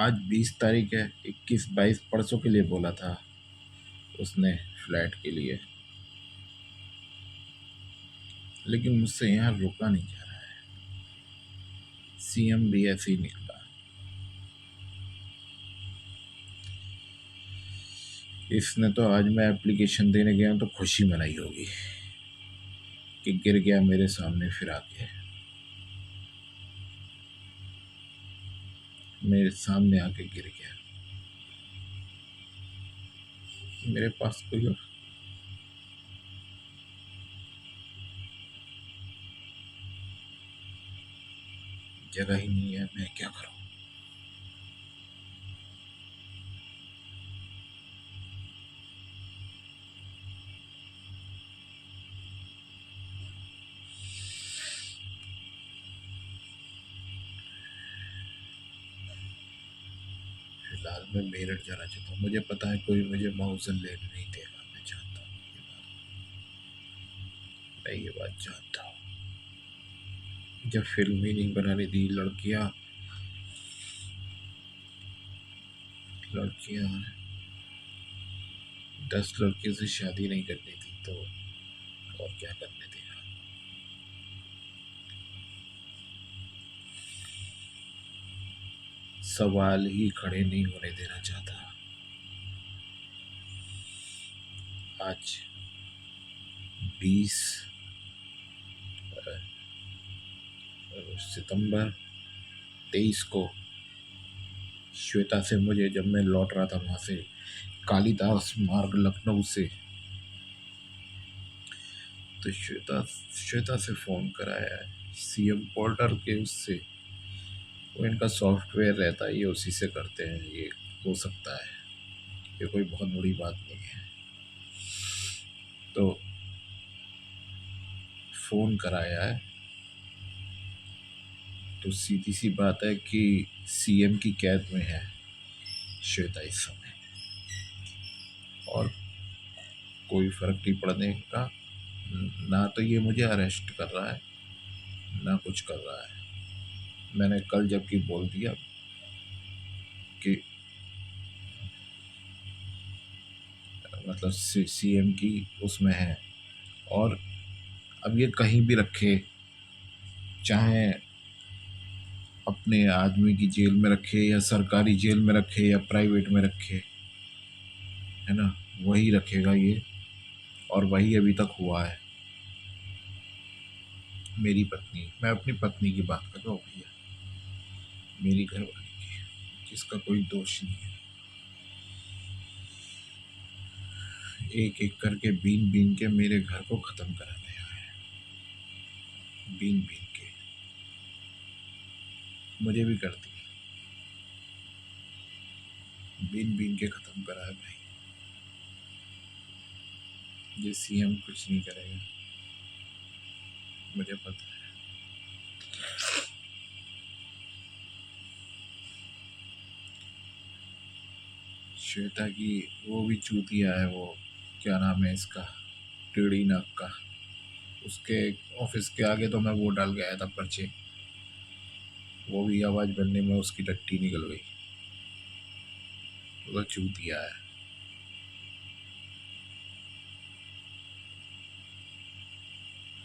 आज 20 तारीख है, 21, 22 परसों के लिए बोला था उसने फ्लैट के लिए, लेकिन मुझसे यहाँ रुका नहीं जा रहा है। सीएम भी ऐसे ही निकला। इसने तो आज मैं एप्लीकेशन देने गया तो खुशी मनाई होगी कि गिर गया मेरे सामने, फिर आके मेरे सामने आके गिर गया। मेरे पास कोई और जगह ही नहीं है, मैं क्या करूं। फिलहाल मैं मेरठ जाना चाहता हूँ। मुझे पता है कोई मुझे माउजन लेने नहीं देगा। मैं जानता हूँ ये बात, मैं ये बात जानता हूँ। जब फिल्म ही नहीं बनाने दी, लड़कियां लड़कियां 10 लड़कियों से शादी नहीं करनी थी तो और क्या करने देगा। सवाल ही खड़े नहीं होने देना चाहता। आज 20 सितंबर 23 को श्वेता से मुझे, जब मैं लौट रहा था वहाँ से कालिदास मार्ग लखनऊ से, तो श्वेता से फ़ोन कराया है सीएम पोर्टल के उससे। वो इनका सॉफ्टवेयर रहता है, ये उसी से करते हैं। ये हो सकता है, ये कोई बहुत बड़ी बात नहीं है। तो फ़ोन कराया है तो सीधी सी बात है कि सीएम की कैद में है श्वेता इस समय, और कोई फ़र्क नहीं पड़ने का। ना तो ये मुझे अरेस्ट कर रहा है, ना कुछ कर रहा है। मैंने कल जबकि बोल दिया कि मतलब सीएम की उसमें है, और अब ये कहीं भी रखे, चाहे अपने आदमी की जेल में रखे या सरकारी जेल में रखे या प्राइवेट में रखे, है ना, वही रखेगा ये, और वही अभी तक हुआ है। मेरी पत्नी, मैं अपनी पत्नी की बात कर रहा हूँ भैया, मेरी घरवाली की, जिसका कोई दोष नहीं है। एक एक करके बीन बीन के मेरे घर को ख़त्म करा दिया है, बीन बीन के। मुझे भी करती है, बीन बीन के ख़त्म करा है भाई। ये सीएम कुछ नहीं करेगा, मुझे पता है। श्वेता की वो भी चूतिया है, वो क्या नाम है इसका, टेढ़ी नाक का। उसके ऑफिस के आगे तो मैं वो डाल के आया था पर्चे, वो भी आवाज़ बनने में उसकी टट्टी निकल गई। वो तो चूतिया है।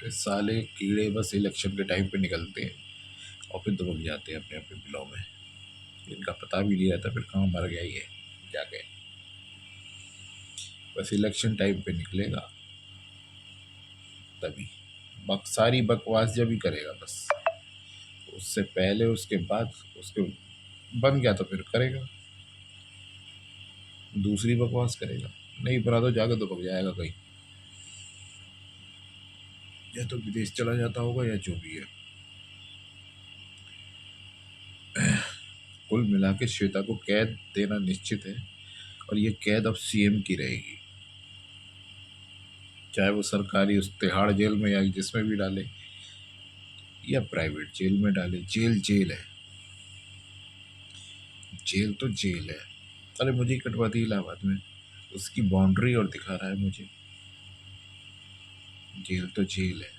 फिर साले कीड़े बस इलेक्शन के टाइम पे निकलते हैं और फिर दबक जाते हैं अपने अपने बिलों में। इनका पता भी नहीं रहता फिर कहाँ मर गया ये जाके। बस इलेक्शन टाइम पे निकलेगा तभी, सारी बकवास जब ही करेगा बस। उससे पहले उसके बाद उसके बन गया तो फिर करेगा, दूसरी बकवास करेगा। नहीं बना तो जाकर दबक जाएगा कहीं, या तो विदेश चला जाता होगा या जो भी है। कुल मिला के श्वेता को कैद देना निश्चित है, और ये कैद अब सीएम की रहेगी, चाहे वो सरकारी उस तिहाड़ जेल में या जिसमें भी डाले, या प्राइवेट जेल में डाले। जेल जेल है, जेल तो जेल है। अरे मुझे ही कटवा दी इलाहाबाद में, उसकी बाउंड्री और दिखा रहा है मुझे। जेल तो जेल है।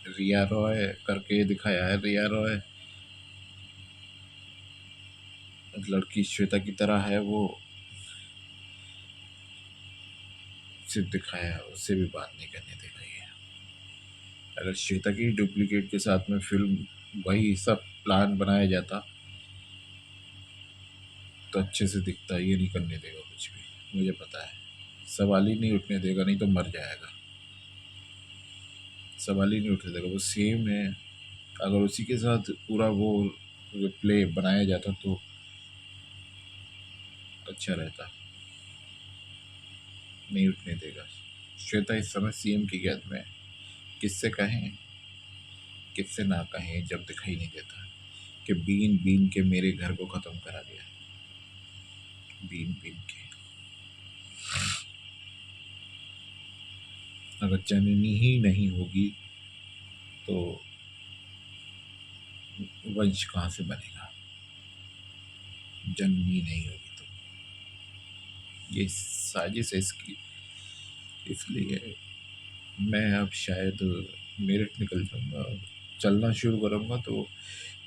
रिया रॉय करके दिखाया है। रिया रॉय लड़की श्वेता की तरह है, वो सिर्फ दिखाया है, उससे भी बात नहीं करने दे रही है। अगर श्वेता की डुप्लीकेट के साथ में फिल्म वही सब प्लान बनाया जाता तो अच्छे से दिखता। ये नहीं करने देगा कुछ भी, मुझे पता है। सवाल ही नहीं उठने देगा, नहीं तो मर जाएगा। सवाल ही नहीं उठने देगा, वो सेम है। अगर उसी के साथ पूरा वो प्ले बनाया जाता तो अच्छा रहता। नहीं उठने देगा। श्वेता इस समय सीएम की कैद में है। किससे कहें किससे ना कहें जब दिखाई नहीं देता कि बीन बीन के मेरे घर को ख़त्म करा दिया। बीन बीन के अगर जननी ही नहीं होगी तो वंश कहाँ से बनेगा। जननी नहीं होगी तो ये साजिश है इसकी। इसलिए मैं अब शायद मेरठ निकल जाऊंगा, चलना शुरू करूंगा तो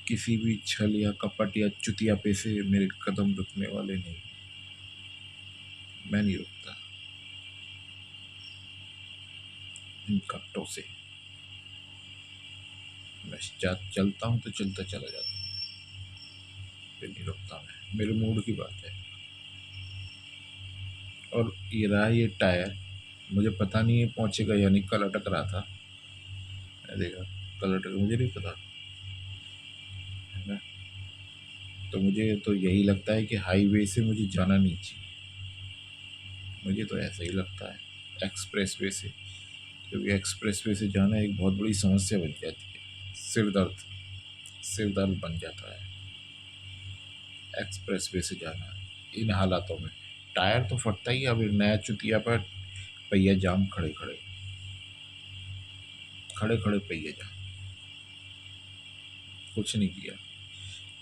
किसी भी छल या कपट या चुतिया पे से मेरे कदम रुकने वाले नहीं। मैं नहीं रुकता इन कपटों से। मैं चलता हूँ तो चलता चला जाता हूँ, फिर नहीं रुकता मैं। मेरे मूड की बात है। और ये रहा ये टायर, मुझे पता नहीं है पहुँचेगा या नहीं। कल अटक रहा था, मैं देखा कल अटक, मुझे नहीं पता है ना। तो मुझे तो यही लगता है कि हाईवे से मुझे जाना नहीं चाहिए। मुझे तो ऐसा ही लगता है, एक्सप्रेस वे से। क्योंकि एक्सप्रेस वे से जाना एक बहुत बड़ी समस्या बन जाती है। सिर दर्द बन जाता है एक्सप्रेस वे से जाना इन हालातों में। टायर तो फटता ही है। अब एक नया चुतिया पर पहिया जाम, खड़े खड़े पहिया जाम। कुछ नहीं किया,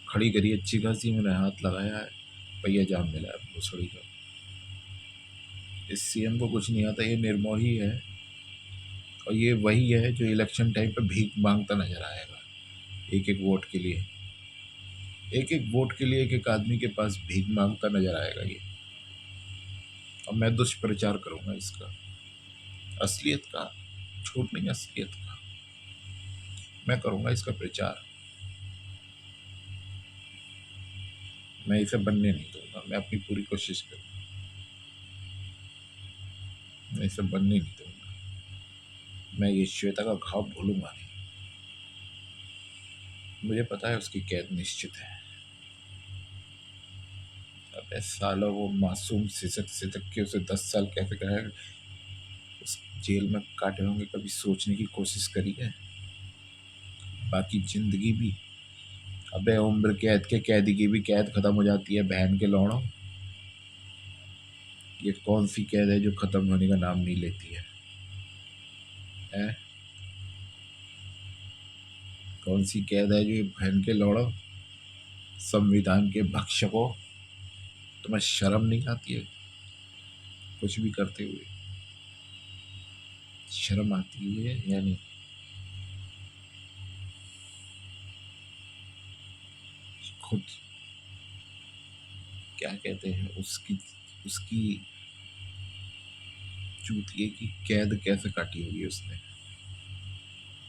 खड़ी करी अच्छी खासी, मैंने हाथ लगाया है, पहिया जाम मिला है भोसड़ी का। इस सीएम को कुछ नहीं आता, ये निर्मोही है। और ये वही है जो इलेक्शन टाइम पे भीख मांगता नजर आएगा। एक एक वोट के लिए, एक एक वोट के लिए एक एक आदमी के पास भीख मांगता नजर आएगा ये। और मैं दुष्प्रचार करूंगा इसका, असलियत का, झूठ नहीं, असलियत का मैं करूंगा इसका प्रचार। मैं इसे बनने नहीं दूंगा। मैं अपनी पूरी कोशिश करूंगा, मैं इसे बनने नहीं दूंगा। मैं ये श्वेता का घाव भूलूंगा नहीं। मुझे पता है उसकी कैद निश्चित है। अबे साला, वो मासूम सिसक सिसक के उसे 10 साल कैसे गए उस जेल में काटे होंगे, कभी सोचने की कोशिश करी है? बाकी जिंदगी भी, अबे उम्र कैद के कैदी की भी कैद खत्म हो जाती है बहन के लौड़ों। ये कौन सी कैद है जो खत्म होने का नाम नहीं लेती है? कौन सी कैद है जो ये बहन के लौड़ों, संविधान के भक्षकों, तुम्हें शर्म नहीं आती है कुछ भी करते हुए? शर्म आती है यानी खुद क्या कहते हैं उसकी उसकी चूतिए की कैद कैसे काटी होगी उसने?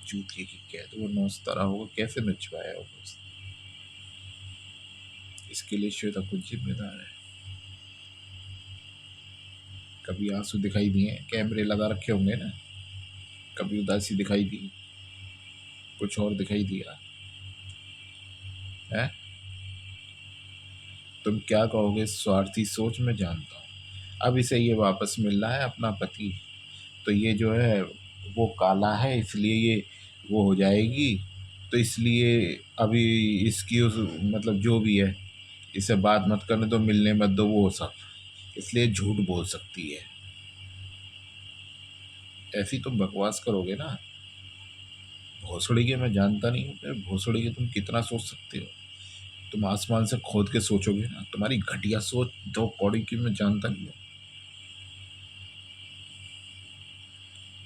चूतिए की कैद, वो नौस्तरा होगा, कैसे नचवाया होगा उसने? इसके लिए श्वेता खुद जिम्मेदार है। कभी आंसू दिखाई दिए? कैमरे लगा रखे होंगे ना। कभी उदासी दिखाई दी? कुछ और दिखाई दिया है? तुम क्या कहोगे? स्वार्थी सोच मैं जानता हूँ। अब इसे ये वापस मिल रहा है अपना पति, तो ये जो है वो काला है इसलिए ये वो हो जाएगी। तो इसलिए अभी इसकी उस मतलब जो भी है, इसे बात मत करने दो, मिलने मत दो, वो सब, इसलिए झूठ बोल सकती है। ऐसी तुम बकवास करोगे ना भोसड़ी के। मैं जानता नहीं हूँ भोसड़ी के तुम कितना सोच सकते हो। तुम आसमान से खोद के सोचोगे ना, तुम्हारी घटिया सोच 2 कौड़ी की मैं जानता नहीं हूँ।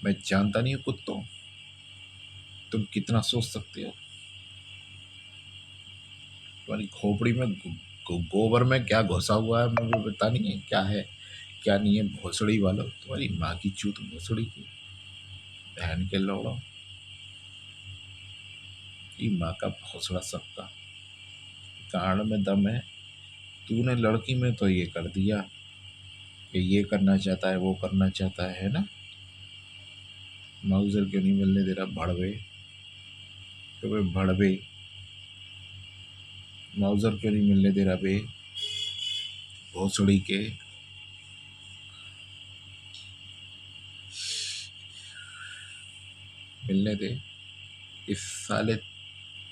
मैं जानता नहीं हूँ कुत्तों, तुम कितना सोच सकते हो? तुम्हारी खोपड़ी में गोबर में क्या घुसा हुआ है मुझे पता नहीं है, क्या है क्या नहीं है। भोसड़ी वालों, तुम्हारी माँ की चूत भोसड़ी की बहन के लौड़ो की माँ का भोसड़ा सबका। गाड़ में दम है। तूने लड़की में तो ये कर दिया कि ये करना चाहता है, वो करना चाहता है ना। माउजर क्यों नहीं मिलने दे रहा? भड़वे तो वे भड़वे, माउजर क्यों नहीं मिलने दे रहा बे भोसड़ी के? मिलने दे। इस साले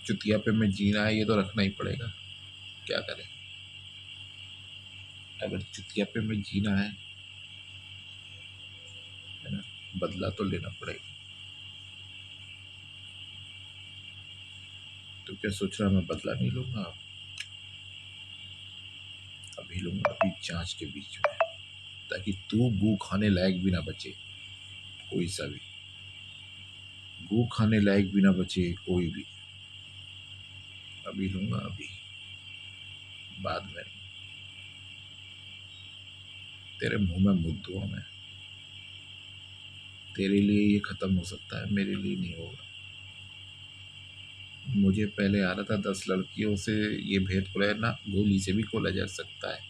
चुतिया पे में जीना है, ये तो रखना ही पड़ेगा। क्या करें, अगर चुतिया पे में जीना है ना, बदला तो लेना पड़ेगा। तो क्या सोच रहा मैं बदला नहीं लूंगा? अभी लूंगा, अभी जांच के बीच में, ताकि तू गू खाने लायक भी ना बचे। कोई सा भी गू खाने लायक भी ना बचे, कोई भी। अभी लूंगा, अभी, बाद में तेरे मुंह में मुद्द दूंगा मैं। तेरे लिए ये खत्म हो सकता है, मेरे लिए नहीं होगा। मुझे पहले आ रहा था 10 लड़कियों से ये भेद खुला ना, गोली से भी खोला जा सकता है,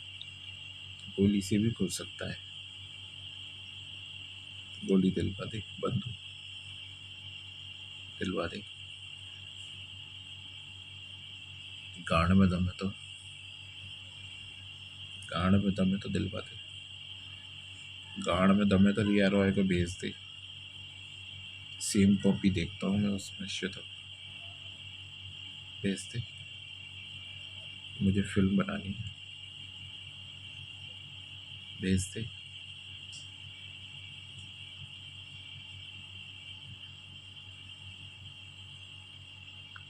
गोली से भी खुल सकता है। गोली दिलवा दे, बंदूक दिलवा दे। गांड में दम है तो, गांड में दम है तो दिलवा दे। गांड में दम है तो रिया रॉय को भेज दे। सेम कॉपी देखता हूँ मैं उसमें, शुद्ध भेज दे। मुझे फिल्म बनानी है, भेज दे।